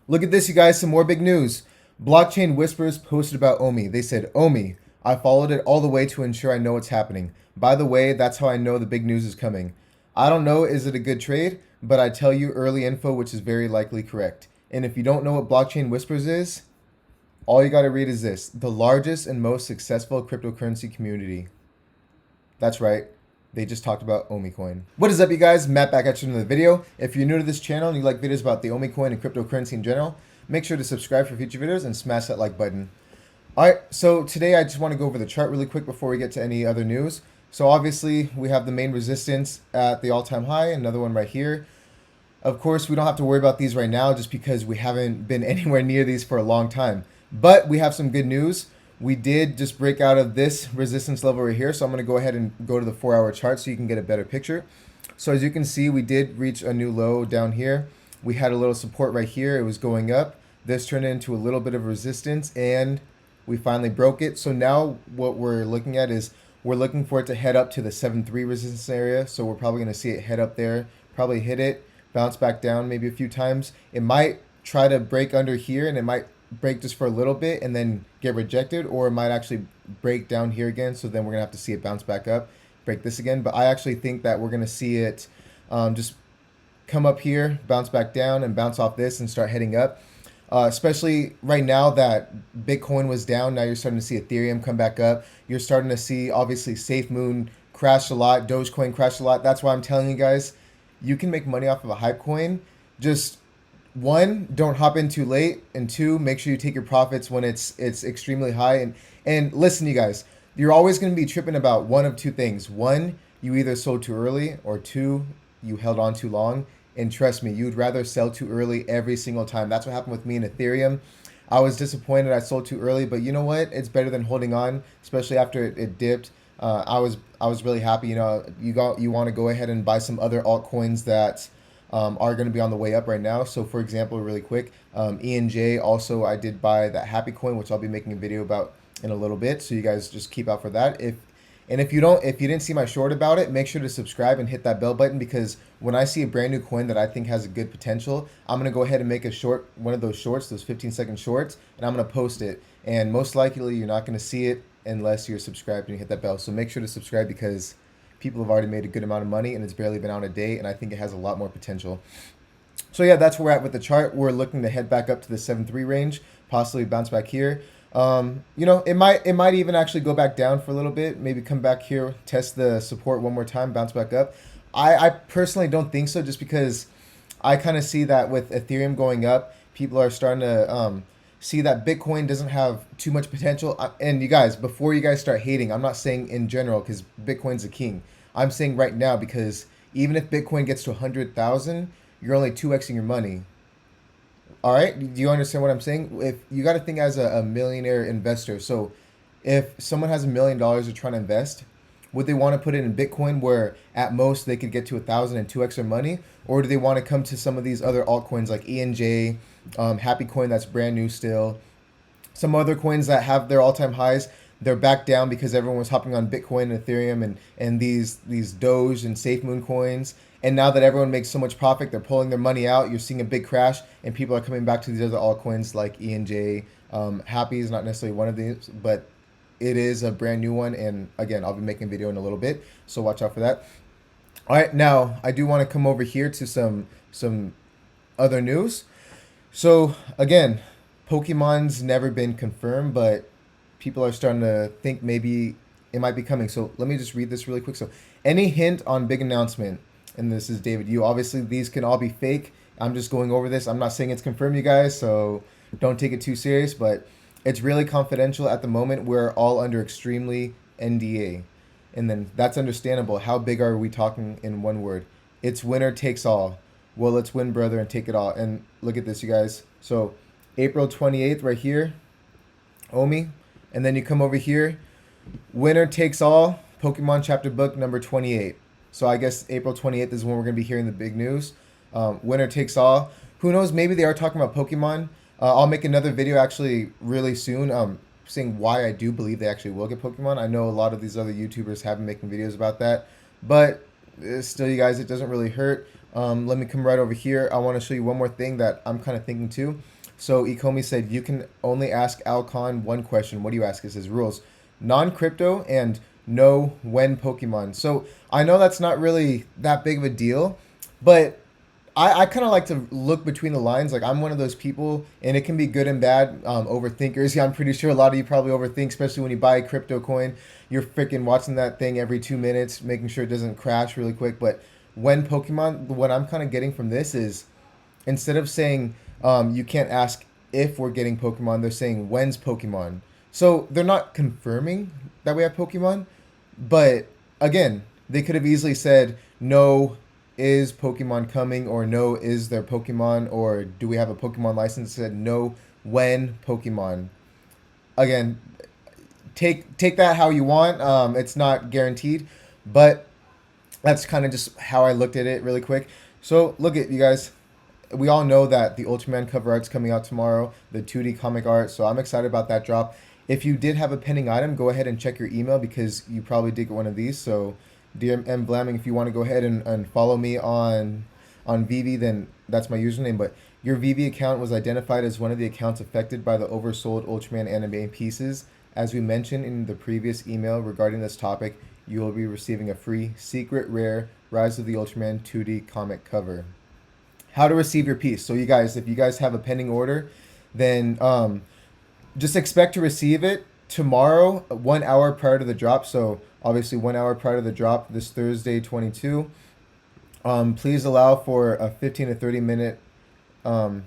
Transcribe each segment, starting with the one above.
Look at this, you guys, some more big news. Blockchain Whispers posted about Omi. They said, Omi, I followed it all the way to ensure I know what's happening. By the way, that's how I know the big news is coming. I don't know, is it a good trade? But I tell you early info, which is very likely correct. And if you don't know what Blockchain Whispers is, all you got to read is this: the largest and most successful cryptocurrency community. That's right. They just talked about Omi coin. What is up, you guys? Matt back at you in another video. If you're new to this channel and you like videos about the Omi coin and cryptocurrency in general, make sure to subscribe for future videos and smash that like button. Alright, so today I just want to go over the chart really quick before we get to any other news. So obviously we have the main resistance at the all-time high, another one right here. Of course, we don't have to worry about these right now just because we haven't been anywhere near these for a long time. But we have some good news. We did just break out of this resistance level right here. So I'm going to go ahead and go to the 4-hour chart so you can get a better picture. So as you can see, we did reach a new low down here. We had a little support right here. It was going up. This turned into a little bit of resistance and we finally broke it. So now what we're looking at is we're looking for it to head up to the 7.3 resistance area. So we're probably going to see it head up there, probably hit it, bounce back down maybe a few times. It might try to break under here and it might break just for a little bit and then get rejected, or it might actually break down here again. So then we're gonna have to see it bounce back up, break this again. But I actually think that we're gonna see it just come up here, bounce back down, and bounce off this and start heading up. Especially right now that Bitcoin was down, now you're starting to see Ethereum come back up. You're starting to see obviously SafeMoon crash a lot, Dogecoin crash a lot. That's why I'm telling you guys, you can make money off of a hype coin. Just one, don't hop in too late, and two, make sure you take your profits when it's extremely high. And listen, you guys, you're always going to be tripping about one of two things. One, you either sold too early, or two, you held on too long. And trust me, you'd rather sell too early every single time. That's what happened with me in Ethereum. I was disappointed I sold too early, but you know what? It's better than holding on, especially after it dipped. I was really happy. You know, you want to go ahead and buy some other altcoins that are going to be on the way up right now. So for example, really quick, ENJ, also I did buy that Happy coin, which I'll be making a video about in a little bit. So you guys just keep out for that. If you didn't see my short about it, make sure to subscribe and hit that bell button, because when I see a brand new coin that I think has a good potential, I'm going to go ahead and make a short, one of those shorts, those 15-second shorts, and I'm going to post it. And most likely you're not going to see it unless you're subscribed and you hit that bell. So make sure to subscribe, because people have already made a good amount of money and it's barely been out a day, and I think it has a lot more potential. So yeah, that's where we're at with the chart. We're looking to head back up to the 7.3 range, possibly bounce back here. You know, it might even actually go back down for a little bit, maybe come back here, test the support one more time, bounce back up. I personally don't think so, just because I kind of see that with Ethereum going up, people are starting to see that Bitcoin doesn't have too much potential. And you guys, before you guys start hating, I'm not saying in general because Bitcoin's the king. I'm saying right now, because even if Bitcoin gets to 100,000, you're only 2xing your money. All right, do you understand what I'm saying? If you got to think as a millionaire investor, so if someone has $1 million they're trying to invest, would they want to put it in Bitcoin where at most they could get to 1,000 and 2x their money, or do they want to come to some of these other altcoins like ENJ, Happy Coin that's brand new still, some other coins that have their all-time highs? They're back down because everyone was hopping on Bitcoin and Ethereum and these Doge and SafeMoon coins. And now that everyone makes so much profit, they're pulling their money out. You're seeing a big crash, and people are coming back to these other altcoins like ENJ. Happy is not necessarily one of these, but it is a brand new one. And again, I'll be making a video in a little bit, so watch out for that. All right, now I do want to come over here to some other news. So again, Pokemon's never been confirmed, but people are starting to think maybe it might be coming. So let me just read this really quick. So any hint on big announcement? And this is David Yu. Obviously, these can all be fake. I'm just going over this. I'm not saying it's confirmed, you guys, so don't take it too serious, but it's really confidential at the moment. We're all under extremely NDA. And then that's understandable. How big are we talking in one word? It's winner takes all. Well, let's win, brother, and take it all. And look at this, you guys. So April 28th right here, Omi. And then you come over here, winner takes all, Pokemon chapter book number 28. So I guess April 28th is when we're going to be hearing the big news. Winner takes all. Who knows? Maybe they are talking about Pokemon. I'll make another video actually really soon saying why I do believe they actually will get Pokemon. I know a lot of these other YouTubers have been making videos about that. But still, you guys, it doesn't really hurt. Let me come right over here. I want to show you one more thing that I'm kind of thinking too. So Ecomi said you can only ask Alcon one question. What do you ask? It says rules, non-crypto and know when Pokemon. So I know that's not really that big of a deal, but I kind of like to look between the lines. Like I'm one of those people, and it can be good and bad. Overthinkers. Yeah, I'm pretty sure a lot of you probably overthink, especially when you buy a crypto coin. You're freaking watching that thing every 2 minutes, making sure it doesn't crash really quick. But when Pokemon, what I'm kind of getting from this is instead of saying you can't ask if we're getting Pokemon, they're saying when's Pokemon. So they're not confirming that we have Pokemon, but again, they could have easily said no, is Pokemon coming, or no, is there Pokemon, or do we have a Pokemon license? Said no, when Pokemon. Again, take that how you want. It's not guaranteed, but that's kind of just how I looked at it really quick. So look at you guys. We all know that the Ultraman cover art's coming out tomorrow, the 2D comic art. So I'm excited about that drop. If you did have a pending item, go ahead and check your email because you probably did get one of these. So dear M Blamming, if you want to go ahead and follow me on Vivi, then that's my username. But your Vivi account was identified as one of the accounts affected by the oversold Ultraman anime pieces. As we mentioned in the previous email regarding this topic, you will be receiving a free secret rare Rise of the Ultraman 2D comic cover. How to receive your piece. So you guys, if you guys have a pending order, then just expect to receive it tomorrow, 1 hour prior to the drop. So obviously 1 hour prior to the drop, this Thursday 22. Please allow for a 15 to 30 minute for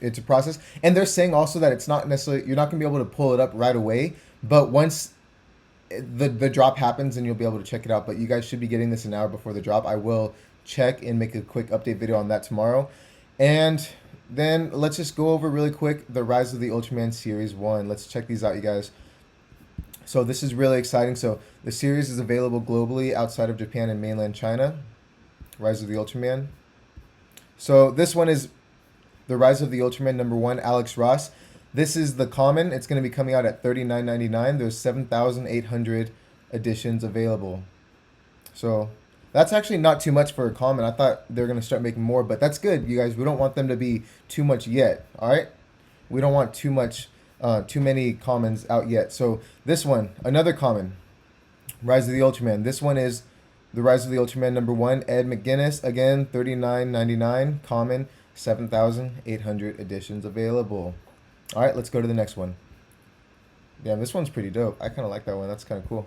it to process. And they're saying also that it's not necessarily, you're not gonna be able to pull it up right away, but once the drop happens, and you'll be able to check it out. But you guys should be getting this an hour before the drop. I will check and make a quick update video on that tomorrow. And then let's just go over really quick the Rise of the Ultraman Series 1. Let's check these out, you guys. So this is really exciting. So the series is available globally outside of Japan and mainland China. Rise of the Ultraman. So this one is the Rise of the Ultraman #1, Alex Ross. This is the common. It's going to be coming out at $39.99. There's 7,800 editions available. So that's actually not too much for a common. I thought they were going to start making more, but that's good, you guys. We don't want them to be too much yet, all right? We don't want too many commons out yet. So this one, another common, Rise of the Ultraman. This one is the Rise of the Ultraman #1, Ed McGuinness. Again, $39.99, common, 7,800 editions available. All right, let's go to the next one. Yeah, this one's pretty dope. I kind of like that one. That's kind of cool.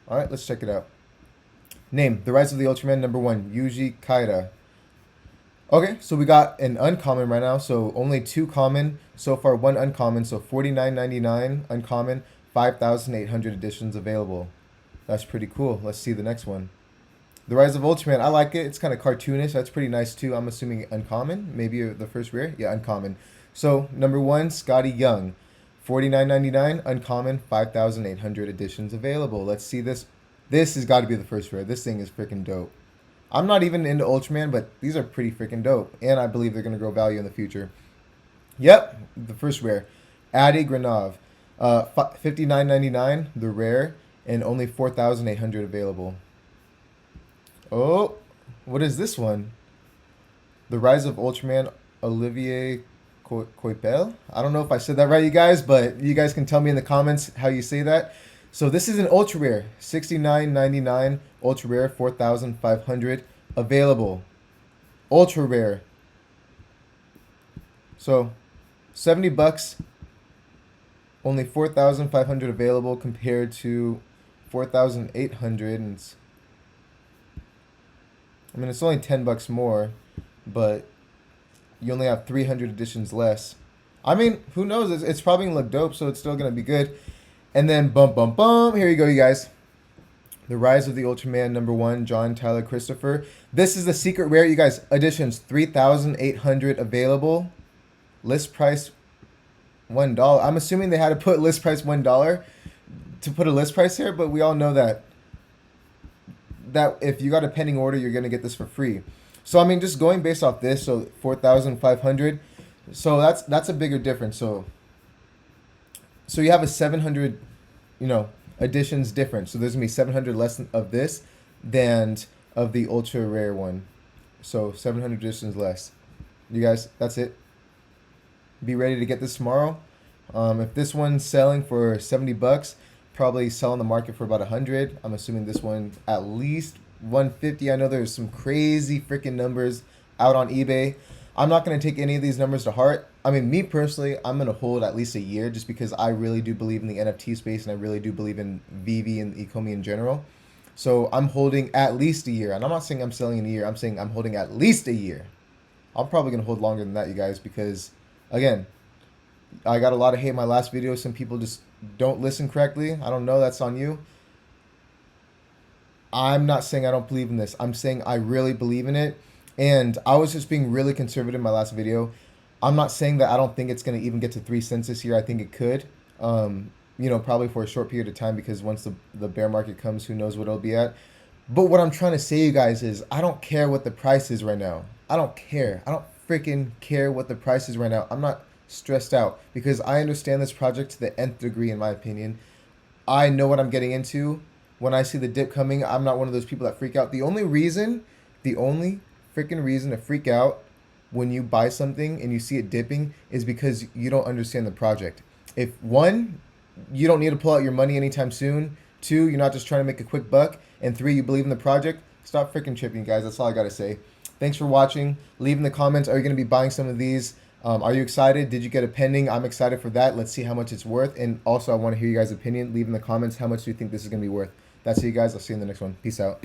All right, let's check it out. Name, The Rise of the Ultraman #1, Yuji Kaida. Okay, so we got an uncommon right now. So only 2 common. So far, 1 uncommon. So $49.99 uncommon, 5,800 editions available. That's pretty cool. Let's see the next one. The Rise of Ultraman. I like it. It's kind of cartoonish. That's pretty nice too. I'm assuming uncommon. Maybe the first rare. Yeah, uncommon. So #1, Scotty Young, $49.99 uncommon, 5,800 editions available. Let's see this. This has got to be the first rare. This thing is freaking dope. I'm not even into Ultraman, but these are pretty freaking dope, and I believe they're gonna grow value in the future. Yep, the first rare, Adi Granov, $59.99, the rare, and only 4,800 available. Oh, what is this one? The Rise of Ultraman, Olivier Coipel. I don't know if I said that right, you guys, but you guys can tell me in the comments how you say that. So this is an ultra rare, $69.99, ultra rare, 4,500 available. Ultra rare. So $70, only 4,500 available compared to 4,800. And I mean, it's only $10 more, but you only have 300 editions less. I mean, who knows? It's probably gonna look dope, so it's still gonna be good. And then bum bum bum. Here you go, you guys. The Rise of the Ultraman #1, John Tyler Christopher. This is the secret rare, you guys. Editions 3,800 available. List price $1. I'm assuming they had to put list price $1 to put a list price here, but we all know that if you got a pending order, you're gonna get this for free. So I mean, just going based off this, so 4,500. So that's a bigger difference. So you have a 700, editions difference. So there's gonna be 700 less of this than of the ultra rare one. So 700 distance less. You guys, that's it. Be ready to get this tomorrow. If this one's selling for 70 bucks, probably sell on the market for about 100. I'm assuming this one at least 150. I know there's some crazy freaking numbers out on eBay. I'm not going to take any of these numbers to heart. I mean, me personally, I'm going to hold at least a year just because I really do believe in the NFT space and I really do believe in VV and Ecomi in general. So I'm holding at least a year. And I'm not saying I'm selling in a year. I'm saying I'm holding at least a year. I'm probably going to hold longer than that, you guys, because, again, I got a lot of hate in my last video. Some people just don't listen correctly. I don't know. That's on you. I'm not saying I don't believe in this. I'm saying I really believe in it. And I was just being really conservative in my last video. I'm not saying that I don't think it's going to even get to 3 cents this year. I think it could. Probably for a short period of time because once the bear market comes, who knows what it'll be at. But what I'm trying to say, you guys, is I don't care what the price is right now. I don't care. I don't freaking care what the price is right now. I'm not stressed out because I understand this project to the nth degree, in my opinion. I know what I'm getting into. When I see the dip coming, I'm not one of those people that freak out. The only freaking reason to freak out when you buy something and you see it dipping is because you don't understand the project. If one, you don't need to pull out your money anytime soon. Two, you're not just trying to make a quick buck. And three, you believe in the project. Stop freaking tripping, guys. That's all I got to say. Thanks for watching. Leave in the comments. Are you going to be buying some of these? Are you excited? Did you get a pending? I'm excited for that. Let's see how much it's worth. And also, I want to hear you guys' opinion. Leave in the comments how much do you think this is going to be worth. That's it, you guys. I'll see you in the next one. Peace out.